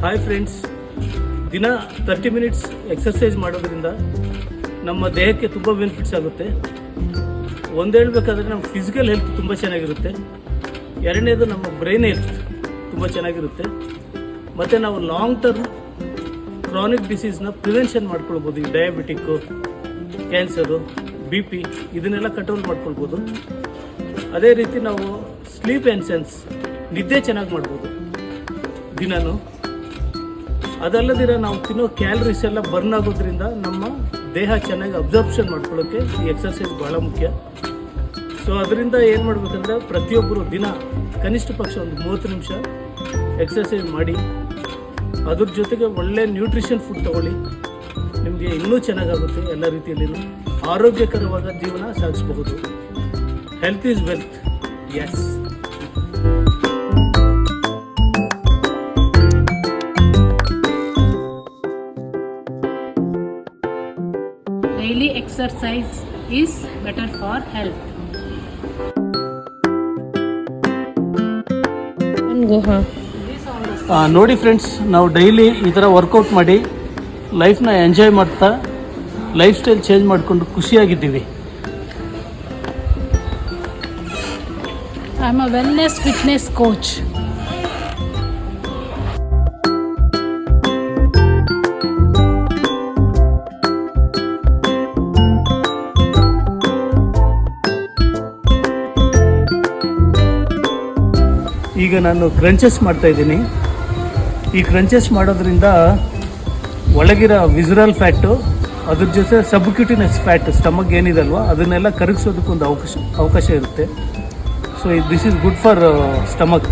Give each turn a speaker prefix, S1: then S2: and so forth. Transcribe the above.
S1: Hi friends, ದಿನ 30 minutes exercise ಮಾಡೋದ್ರಿಂದ ನಮ್ಮ ದೇಹಕ್ಕೆ ತುಂಬ ಬೆನಿಫಿಟ್ಸ್ ಆಗುತ್ತೆ. ಒಂದು ಹೇಳಬೇಕಾದ್ರೆ ನಮ್ಮ ಫಿಸಿಕಲ್ ಹೆಲ್ತ್ ತುಂಬ ಚೆನ್ನಾಗಿರುತ್ತೆ. ಎರಡನೇದು ನಮ್ಮ ಬ್ರೈನ್ ಹೆಲ್ತ್ ತುಂಬ ಚೆನ್ನಾಗಿರುತ್ತೆ. ಮತ್ತು ನಾವು ಲಾಂಗ್ ಟರ್ಮ್ ಕ್ರಾನಿಕ್ ಡಿಸೀಸ್ನ ಪ್ರಿವೆನ್ಷನ್ ಮಾಡ್ಕೊಳ್ಬೋದು. ಈ ಡಯಾಬಿಟಿಕ್ಕು, ಕ್ಯಾನ್ಸರು, BP ಇದನ್ನೆಲ್ಲ ಕಂಟ್ರೋಲ್ ಮಾಡ್ಕೊಳ್ಬೋದು. ಅದೇ ರೀತಿ ನಾವು ಸ್ಲೀಪ್ ಆ್ಯಂಡ್ ಸೆನ್ಸ್ ನಿದ್ದೆ ಚೆನ್ನಾಗಿ ಮಾಡ್ಬೋದು ದಿನಾನು. ಅದಲ್ಲದಿರ ನಾವು ತಿನ್ನೋ ಕ್ಯಾಲರೀಸ್ ಎಲ್ಲ ಬರ್ನ್ ಆಗೋದ್ರಿಂದ ನಮ್ಮ ದೇಹ ಚೆನ್ನಾಗಿ ಅಬ್ಸರ್ಪ್ಷನ್ ಮಾಡ್ಕೊಳ್ಳೋಕ್ಕೆ ಈ ಎಕ್ಸರ್ಸೈಸ್ ಭಾಳ ಮುಖ್ಯ. ಸೊ ಅದರಿಂದ ಏನು ಮಾಡಬೇಕಂದ್ರೆ ಪ್ರತಿಯೊಬ್ಬರು ದಿನ ಕನಿಷ್ಠ ಪಕ್ಷ ಒಂದು 30 ನಿಮಿಷ ಎಕ್ಸರ್ಸೈಸ್ ಮಾಡಿ, ಅದ್ರ ಜೊತೆಗೆ ಒಳ್ಳೆ ನ್ಯೂಟ್ರಿಷನ್ ಫುಡ್ ತಗೊಳ್ಳಿ. ನಿಮಗೆ ಇನ್ನೂ ಚೆನ್ನಾಗಾಗುತ್ತೆ. ಎಲ್ಲ ರೀತಿಯಲ್ಲಿ ಆರೋಗ್ಯಕರವಾದ ಜೀವನ ಸಾಗಿಸಬಹುದು. Health is wealth. Yes.
S2: Daily exercise is better for health.
S1: ನೋಡಿ ಫ್ರೆಂಡ್ಸ್, ನಾವು ಡೈಲಿ ಈ ಥರ ವರ್ಕೌಟ್ ಮಾಡಿ ಲೈಫ್ನ ಎಂಜಾಯ್ ಮಾಡ್ತಾ ಲೈಫ್ ಸ್ಟೈಲ್ ಚೇಂಜ್ ಮಾಡಿಕೊಂಡು ಖುಷಿಯಾಗಿದ್ದೀವಿ.
S2: I am a wellness fitness coach.
S1: ಈಗ ನಾನು ಕ್ರಂಚಸ್ ಮಾಡ್ತಾ ಇದ್ದೀನಿ. ಈ ಕ್ರಂಚಸ್ ಮಾಡೋದ್ರಿಂದ ಒಳಗಿರೋ ವಿಸರಲ್ ಫ್ಯಾಟು, ಅದ್ರ ಜೊತೆ ಸಬ್ಕ್ಯೂಟಿನಸ್ ಫ್ಯಾಟ್, ಸ್ಟಮಕ್ ಏನಿದಲ್ವ ಅದನ್ನೆಲ್ಲ ಕರಗಿಸೋದಕ್ಕೊಂದು ಅವಕಾಶ ಇರುತ್ತೆ. So this is good for stomach.